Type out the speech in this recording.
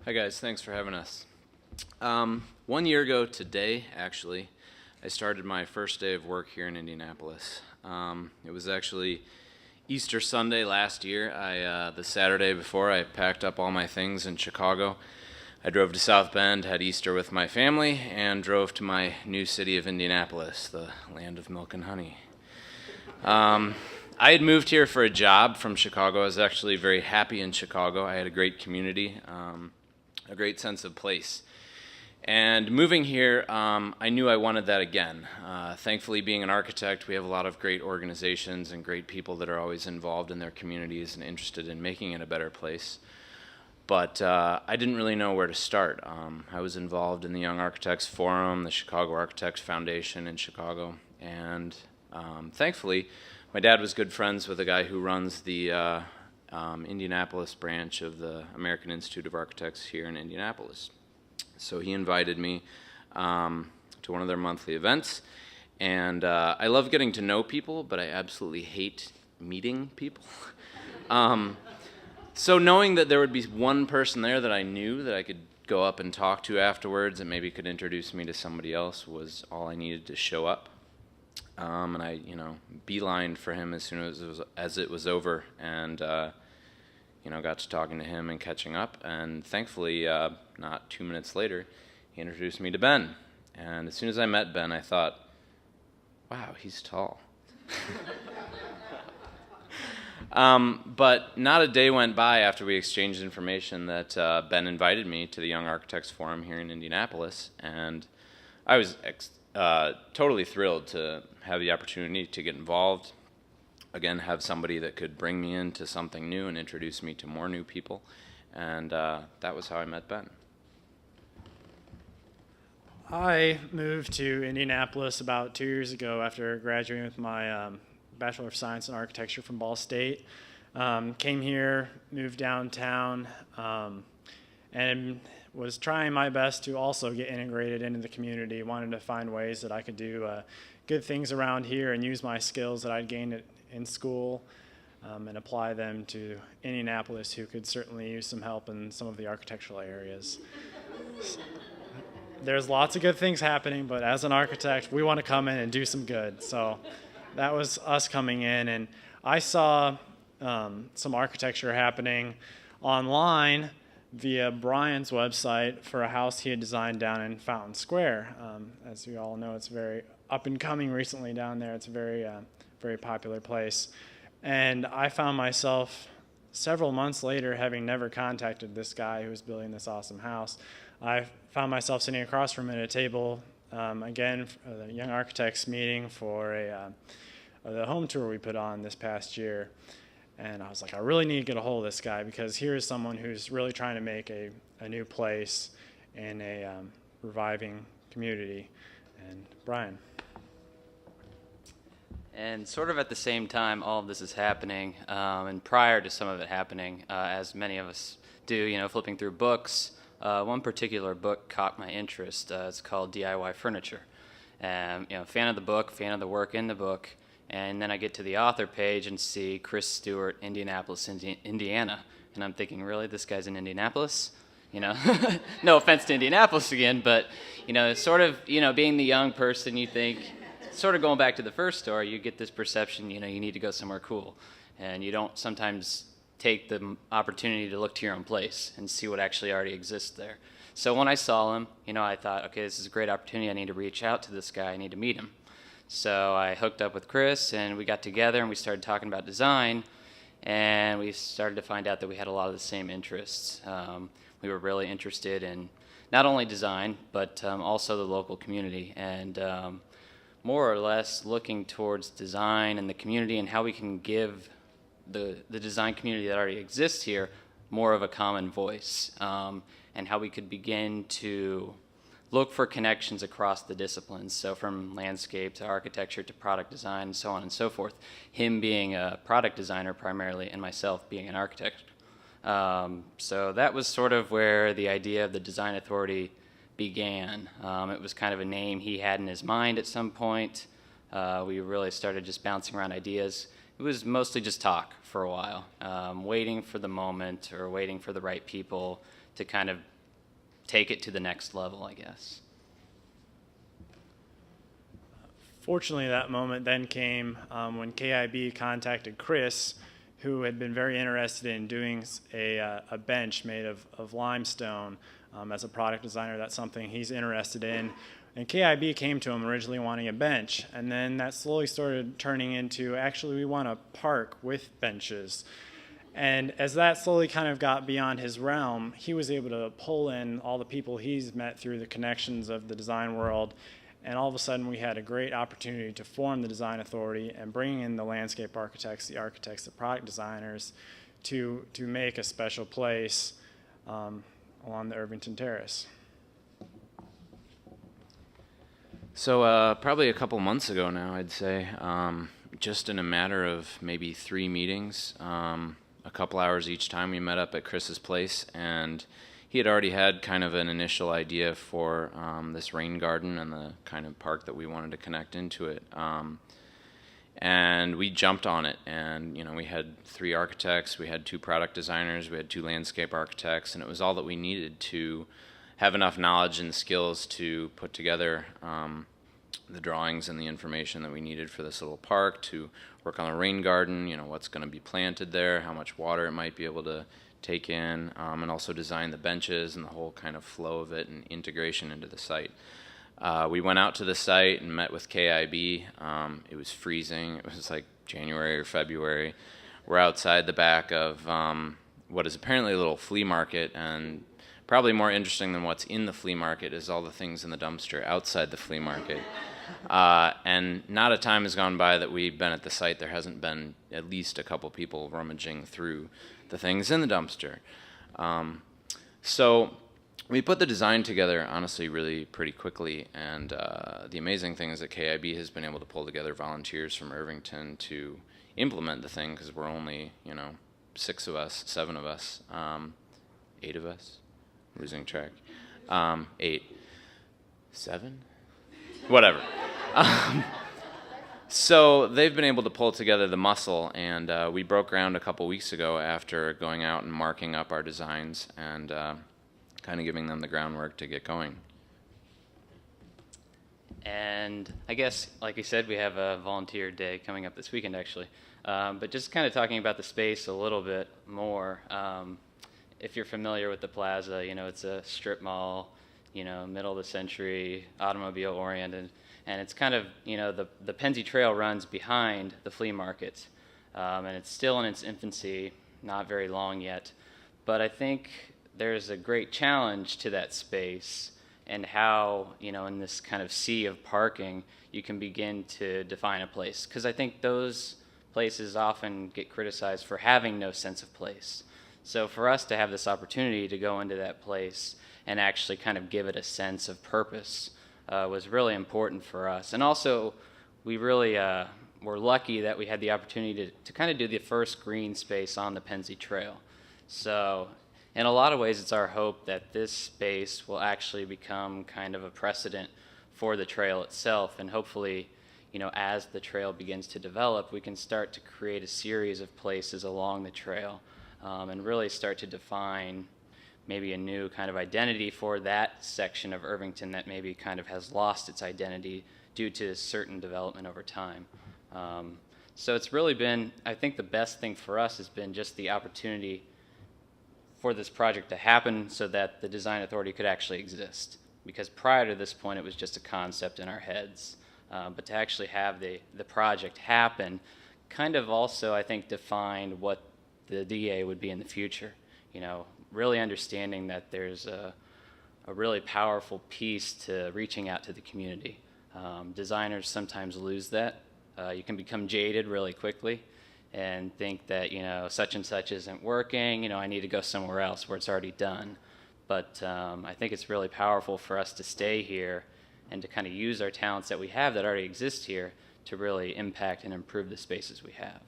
Hi guys, thanks for having us. 1 year ago today, actually, I started my first day of work here in Indianapolis. It was actually Easter Sunday last year. The Saturday before, I packed up all my things in Chicago. I drove to South Bend, had Easter with my family, and drove to my new city of Indianapolis, the land of milk and honey. I had moved here for a job from Chicago. I was actually very happy in Chicago. I had a great community, a great sense of place. And moving here, I knew I wanted that again. Thankfully, being an architect, we have a lot of great organizations and great people that are always involved in their communities and interested in making it a better place. But I didn't really know where to start. I was involved in the Young Architects Forum, the Chicago Architects Foundation in Chicago, and thankfully, my dad was good friends with a guy who runs the Indianapolis branch of the American Institute of Architects here in Indianapolis. So he invited me to one of their monthly events, and I love getting to know people, but I absolutely hate meeting people. So knowing that there would be one person there that I knew that I could go up and talk to afterwards and maybe could introduce me to somebody else was all I needed to show up. And I, beelined for him as soon as it was over, and got to talking to him and catching up. And thankfully, not 2 minutes later, he introduced me to Ben. And as soon as I met Ben, I thought, wow, he's tall. But not a day went by after we exchanged information that Ben invited me to the Young Architects Forum here in Indianapolis, and I was totally thrilled to have the opportunity to get involved, again, have somebody that could bring me into something new and introduce me to more new people, and that was how I met Ben. I moved to Indianapolis about 2 years ago after graduating with my Bachelor of Science in Architecture from Ball State. Came here, moved downtown, and was trying my best to also get integrated into the community. Wanted to find ways that I could do good things around here and use my skills that I'd gained in school and apply them to Indianapolis, who could certainly use some help in some of the architectural areas. There's lots of good things happening, but as an architect, we want to come in and do some good. So that was us coming in, and I saw some architecture happening online via Brian's website for a house he had designed down in Fountain Square. As you all know, it's very up and coming recently down there. It's a very popular place. And I found myself several months later, having never contacted this guy who was building this awesome house, I found myself sitting across from him at a table, again, for the Young Architects meeting for the home tour we put on this past year. And I was like, I really need to get a hold of this guy, because here is someone who's really trying to make a new place in a reviving community. And Brian. And sort of at the same time, all of this is happening, and prior to some of it happening, as many of us do, flipping through books, one particular book caught my interest. It's called DIY Furniture. And, fan of the book, fan of the work in the book. And then I get to the author page and see Chris Stewart, Indianapolis, Indiana. And I'm thinking, really, this guy's in Indianapolis? No offense to Indianapolis again, but, sort of, being the young person, you think, sort of going back to the first story, you get this perception, you need to go somewhere cool. And you don't sometimes take the opportunity to look to your own place and see what actually already exists there. So when I saw him, I thought, okay, this is a great opportunity. I need to reach out to this guy. I need to meet him. So I hooked up with Chris, and we got together, and we started talking about design, and we started to find out that we had a lot of the same interests. We were really interested in not only design, but also the local community, and more or less looking towards design and the community and how we can give the design community that already exists here more of a common voice, and how we could begin to look for connections across the disciplines, so from landscape to architecture to product design and so on and so forth. Him being a product designer primarily, and myself being an architect. So that was sort of where the idea of the Design Authority began. It was kind of a name he had in his mind at some point. We really started just bouncing around ideas. It was mostly just talk for a while, waiting for the moment or waiting for the right people to kind of take it to the next level, I guess. Fortunately, that moment then came when KIB contacted Chris, who had been very interested in doing a bench made of limestone. As a product designer, that's something he's interested in. And KIB came to him originally wanting a bench, and then that slowly started turning into, actually, we want a park with benches. And as that slowly kind of got beyond his realm, he was able to pull in all the people he's met through the connections of the design world, and all of a sudden we had a great opportunity to form the design authority and bring in the landscape architects, the product designers, to make a special place along the Irvington Terrace. So probably a couple months ago now, I'd say, just in a matter of maybe 3 meetings, a couple hours each time, we met up at Chris's place, and he had already had kind of an initial idea for this rain garden and the kind of park that we wanted to connect into it. And we jumped on it, and we had 3 architects, we had 2 product designers, we had 2 landscape architects, and it was all that we needed to have enough knowledge and skills to put together the drawings and the information that we needed for this little park, to work on the rain garden, what's going to be planted there, how much water it might be able to take in, and also design the benches and the whole kind of flow of it and integration into the site. We went out to the site and met with KIB. It was freezing. It was like January or February. We're outside the back of what is apparently a little flea market, and probably more interesting than what's in the flea market is all the things in the dumpster outside the flea market. And not a time has gone by that we've been at the site there hasn't been at least a couple people rummaging through the things in the dumpster. So we put the design together, honestly, really pretty quickly, and the amazing thing is that KIB has been able to pull together volunteers from Irvington to implement the thing, because we're only, 6 of us, 7 of us, 8 of us, losing track, 8, 7, whatever. So they've been able to pull together the muscle, and we broke ground a couple weeks ago after going out and marking up our designs and kind of giving them the groundwork to get going. And I guess, like you said, we have a volunteer day coming up this weekend, actually. But just kind of talking about the space a little bit more. If you're familiar with the plaza, it's a strip mall, middle of the century, automobile oriented. And it's kind of, the Pennsy Trail runs behind the flea market. And it's still in its infancy, not very long yet. But I think there's a great challenge to that space, and how, in this kind of sea of parking, you can begin to define a place. Because I think those places often get criticized for having no sense of place. So for us to have this opportunity to go into that place and actually kind of give it a sense of purpose was really important for us. And also, we really were lucky that we had the opportunity to kind of do the first green space on the Pennsy Trail. So in a lot of ways, it's our hope that this space will actually become kind of a precedent for the trail itself, and hopefully, as the trail begins to develop, we can start to create a series of places along the trail and really start to define maybe a new kind of identity for that section of Irvington that maybe kind of has lost its identity due to certain development over time. So it's really been, I think the best thing for us has been just the opportunity for this project to happen so that the design authority could actually exist. Because prior to this point, it was just a concept in our heads. But to actually have the project happen kind of also, I think, defined what the DA would be in the future. Really understanding that there's a really powerful piece to reaching out to the community. Designers sometimes lose that. You can become jaded really quickly and think that, such and such isn't working, I need to go somewhere else where it's already done. But I think it's really powerful for us to stay here and to kind of use our talents that we have that already exist here to really impact and improve the spaces we have.